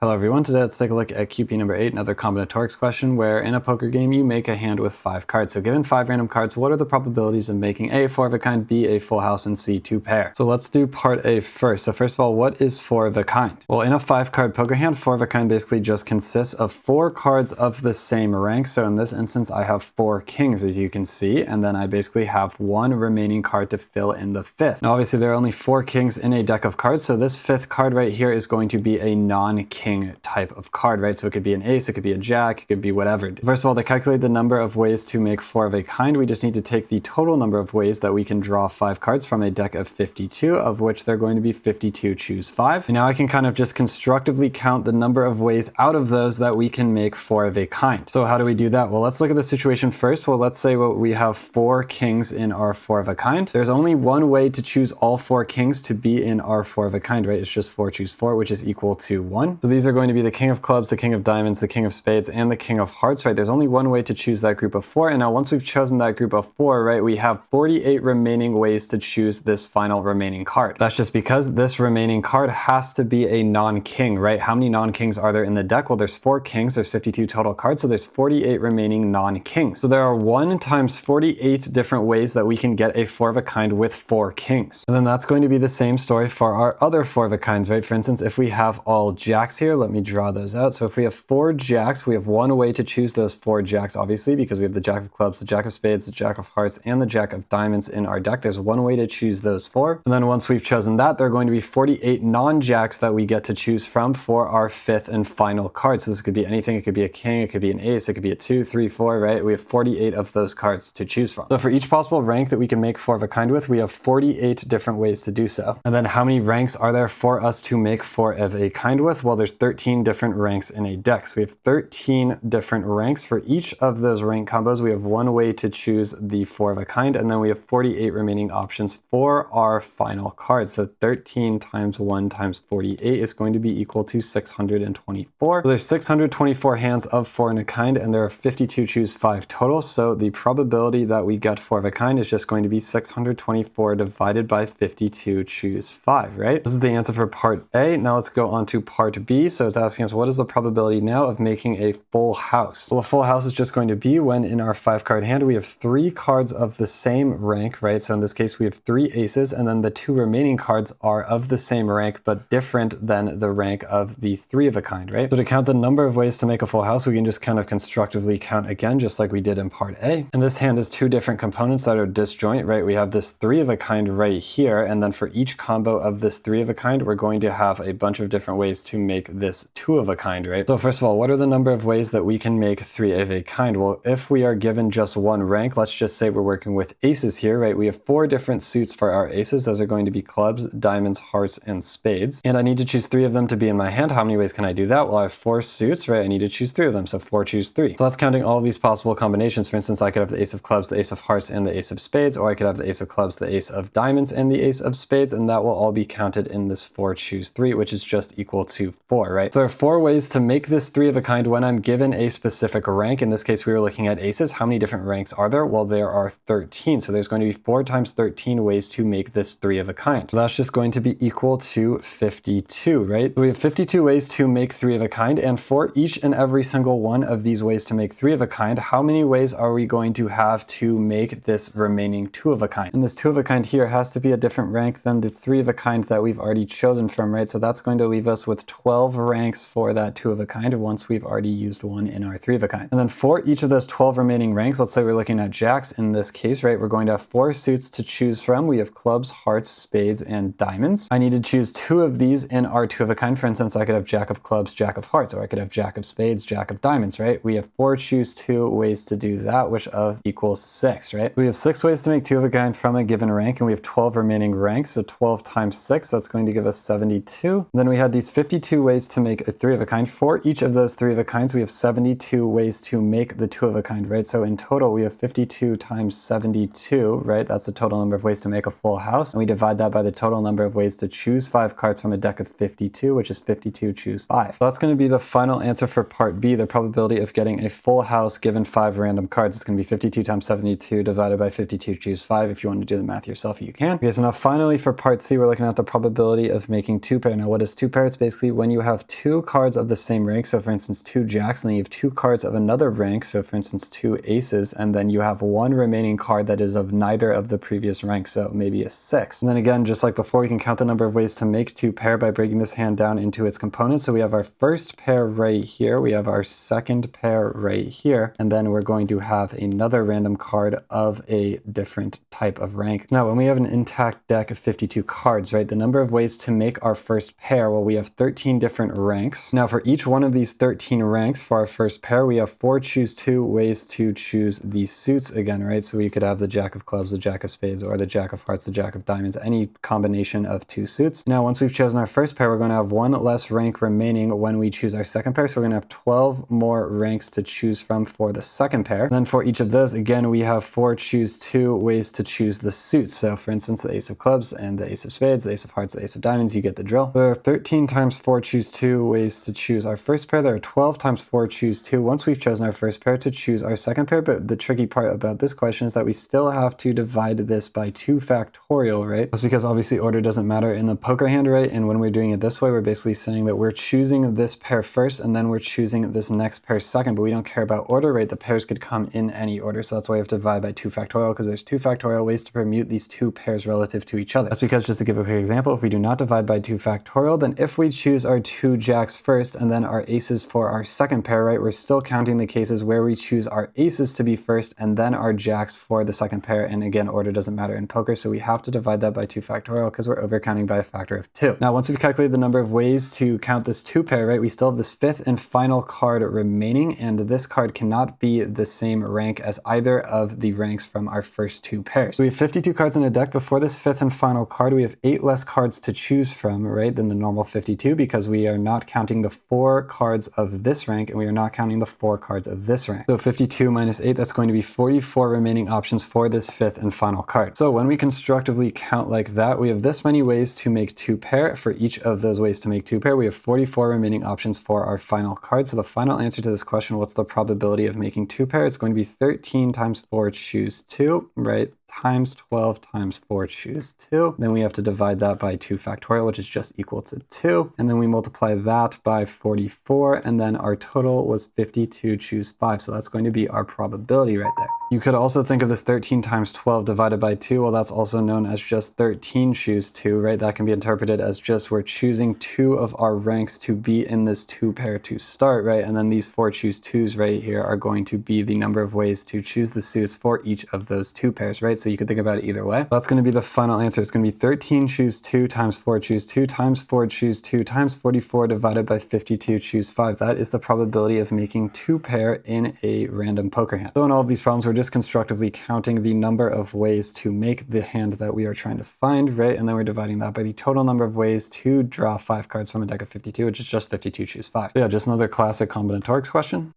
Hello everyone, today let's take a look at QP number 8, another combinatorics question where in a poker game you make a hand with 5 cards. So given 5 random cards, what are the probabilities of making A, 4 of a kind, B, a full house, and C, 2 pair? So let's do part A first. So first of all, what is 4 of a kind? Well, in a 5 card poker hand, 4 of a kind basically just consists of 4 cards of the same rank. So in this instance, I have 4 kings as you can see, and then I basically have 1 remaining card to fill in the 5th. Now obviously there are only 4 kings in a deck of cards, so this 5th card right here is going to be a non-king type of card, right? So it could be an ace, it could be a jack, it could be whatever. First of all, to calculate the number of ways to make 4 of a kind, we just need to take the total number of ways that we can draw 5 cards from a deck of 52, of which they're going to be 52 choose 5. And now I can kind of just constructively count the number of ways out of those that we can make 4 of a kind. So how do we do that? Well, let's look at the situation first. Well, let's say we have 4 kings in our 4 of a kind. There's only one way to choose all 4 kings to be in our 4 of a kind, right? It's just 4 choose 4, which is equal to 1. So these are going to be the king of clubs, the king of diamonds, the king of spades, and the king of hearts, right? There's only one way to choose that group of 4. And now once we've chosen that group of 4, right, we have 48 remaining ways to choose this final remaining card. That's just because this remaining card has to be a non-king, right? How many non-kings are there in the deck? Well, there's 4 kings, there's 52 total cards, so there's 48 remaining non-kings. So there are 1 times 48 different ways that we can get a 4 of a kind with 4 kings. And then that's going to be the same story for our other 4 of a kinds, right? For instance, if we have all jacks here, let me draw those out. So if we have 4 jacks, we have one way to choose those 4 jacks, obviously, because we have the jack of clubs, the jack of spades, the jack of hearts, and the jack of diamonds in our deck. There's one way to choose those 4. And then once we've chosen that, there are going to be 48 non-jacks that we get to choose from for our 5th and final card. So this could be anything. It could be a king, it could be an ace, it could be a 2, 3, 4, right? We have 48 of those cards to choose from. So for each possible rank that we can make 4 of a kind with, we have 48 different ways to do so. And then how many ranks are there for us to make 4 of a kind with? Well, there's 13 different ranks in a deck. So we have 13 different ranks. For each of those rank combos, we have one way to choose the 4 of a kind, and then we have 48 remaining options for our final card. So 13 times 1 times 48 is going to be equal to 624. So there's 624 hands of 4 in a kind, and there are 52 choose 5 total. So the probability that we get 4 of a kind is just going to be 624 divided by 52 choose 5, right? This is the answer for part A. Now let's go on to part B. So it's asking us, what is the probability now of making a full house? Well, a full house is just going to be when in our 5 card hand, we have 3 cards of the same rank, right? So in this case, we have 3 aces, and then the 2 remaining cards are of the same rank, but different than the rank of the 3 of a kind, right? So to count the number of ways to make a full house, we can just kind of constructively count again, just like we did in part A. And this hand is 2 different components that are disjoint, right? We have this 3 of a kind right here, and then for each combo of this 3 of a kind, we're going to have a bunch of different ways to make this 2 of a kind, right? So first of all, what are the number of ways that we can make 3 of a kind? Well, if we are given just one rank, let's just say we're working with aces here, right? We have 4 different suits for our aces. Those are going to be clubs, diamonds, hearts, and spades. And I need to choose 3 of them to be in my hand. How many ways can I do that? Well, I have 4 suits, right? I need to choose 3 of them, so 4 choose 3. So that's counting all of these possible combinations. For instance, I could have the ace of clubs, the ace of hearts, and the ace of spades, or I could have the ace of clubs, the ace of diamonds, and the ace of spades, and that will all be counted in this 4 choose 3, which is just equal to 4, right? So there are 4 ways to make this 3 of a kind when I'm given a specific rank. In this case, we were looking at aces. How many different ranks are there? Well, there are 13. So there's going to be 4 times 13 ways to make this 3 of a kind. So that's just going to be equal to 52, right? So we have 52 ways to make 3 of a kind, and for each and every single one of these ways to make 3 of a kind, how many ways are we going to have to make this remaining 2 of a kind? And this 2 of a kind here has to be a different rank than the 3 of a kind that we've already chosen from, right? So that's going to leave us with 12 ranks for that 2 of a kind once we've already used one in our 3 of a kind. And then for each of those 12 remaining ranks, let's say we're looking at jacks in this case, right? We're going to have 4 suits to choose from. We have clubs, hearts, spades, and diamonds. I need to choose 2 of these in our 2 of a kind. For instance, I could have jack of clubs, jack of hearts, or I could have jack of spades, jack of diamonds, right? We have 4 choose 2 ways to do that, which of equals 6, right? We have 6 ways to make 2 of a kind from a given rank, and we have 12 remaining ranks. So 12 times 6, that's going to give us 72. And then we had these 52 ways to make a 3 of a kind. For each of those 3 of a kinds, we have 72 ways to make the 2 of a kind, right? So in total, we have 52 times 72, right? That's the total number of ways to make a full house. And we divide that by the total number of ways to choose 5 cards from a deck of 52, which is 52 choose 5. So that's going to be the final answer for part B, the probability of getting a full house given 5 random cards. It's going to be 52 times 72 divided by 52 choose 5. If you want to do the math yourself, you can. Okay, so now finally for part C, we're looking at the probability of making 2 pair. Now what is 2 pair? It's basically when you have have two cards of the same rank, so for instance 2 jacks, and then you have 2 cards of another rank, so for instance 2 aces, and then you have one remaining card that is of neither of the previous rank, so maybe a 6. And then again, just like before, we can count the number of ways to make 2 pair by breaking this hand down into its components. So we have our first pair right here, we have our second pair right here, and then we're going to have another random card of a different type of rank. Now, when we have an intact deck of 52 cards, right, the number of ways to make our first pair, well, we have 13 different ranks. Now, for each one of these 13 ranks for our first pair, we have 4 choose 2 ways to choose the suits again, right? So we could have the jack of clubs, the jack of spades, or the jack of hearts, the jack of diamonds, any combination of 2 suits. Now, once we've chosen our first pair, we're going to have 1 less rank remaining when we choose our second pair. So we're going to have 12 more ranks to choose from for the second pair. And then for each of those, again, we have 4 choose 2 ways to choose the suits. So for instance, the ace of clubs and the ace of spades, the ace of hearts, the ace of diamonds, you get the drill. There are 13 times 4 choose 2 ways to choose our first pair. There are 12 times 4 choose 2 once we've chosen our first pair to choose our second pair. But the tricky part about this question is that we still have to divide this by 2 factorial, right? That's because obviously order doesn't matter in the poker hand, right? And when we're doing it this way, we're basically saying that we're choosing this pair first and then we're choosing this next pair second, but we don't care about order, right? The pairs could come in any order. So that's why we have to divide by 2 factorial, because there's 2 factorial ways to permute these 2 pairs relative to each other. That's because, just to give a quick example, if we do not divide by 2 factorial, then if we choose our 2 jacks first and then our aces for our second pair, right, we're still counting the cases where we choose our aces to be first and then our jacks for the second pair. And again, order doesn't matter in poker, so we have to divide that by 2 factorial because we're overcounting by a factor of 2. Now, once we've calculated the number of ways to count this 2 pair, right, we still have this 5th and final card remaining, and this card cannot be the same rank as either of the ranks from our first 2 pairs. So we have 52 cards in a deck. Before this 5th and final card, we have 8 less cards to choose from, right, than the normal 52, because we are not counting the 4 cards of this rank and we are not counting the 4 cards of this rank. So 52 minus 8, that's going to be 44 remaining options for this 5th and final card. So when we constructively count like that, we have this many ways to make 2 pair. For each of those ways to make 2 pair, we have 44 remaining options for our final card. So the final answer to this question, what's the probability of making 2 pair? It's going to be 13 times 4 choose 2, right, times 12 times 4 choose 2. Then we have to divide that by 2 factorial, which is just equal to 2. And then we multiply that by 44, and then our total was 52 choose 5. So that's going to be our probability right there. You could also think of this 13 times 12 divided by 2. Well, that's also known as just 13 choose 2, right? That can be interpreted as just we're choosing 2 of our ranks to be in this 2 pair to start, right? And then these 4 choose 2s right here are going to be the number of ways to choose the suits for each of those 2 pairs, right? So you could think about it either way. That's going to be the final answer. It's going to be 13 choose 2 times 4 choose 2 times 4 choose 2 times 44 divided by 52 choose 5. That is the probability of making 2 pair in a random poker hand. So in all of these problems, we're just constructively counting the number of ways to make the hand that we are trying to find, right? And then we're dividing that by the total number of ways to draw 5 cards from a deck of 52, which is just 52 choose 5. So yeah, just another classic combinatorics question.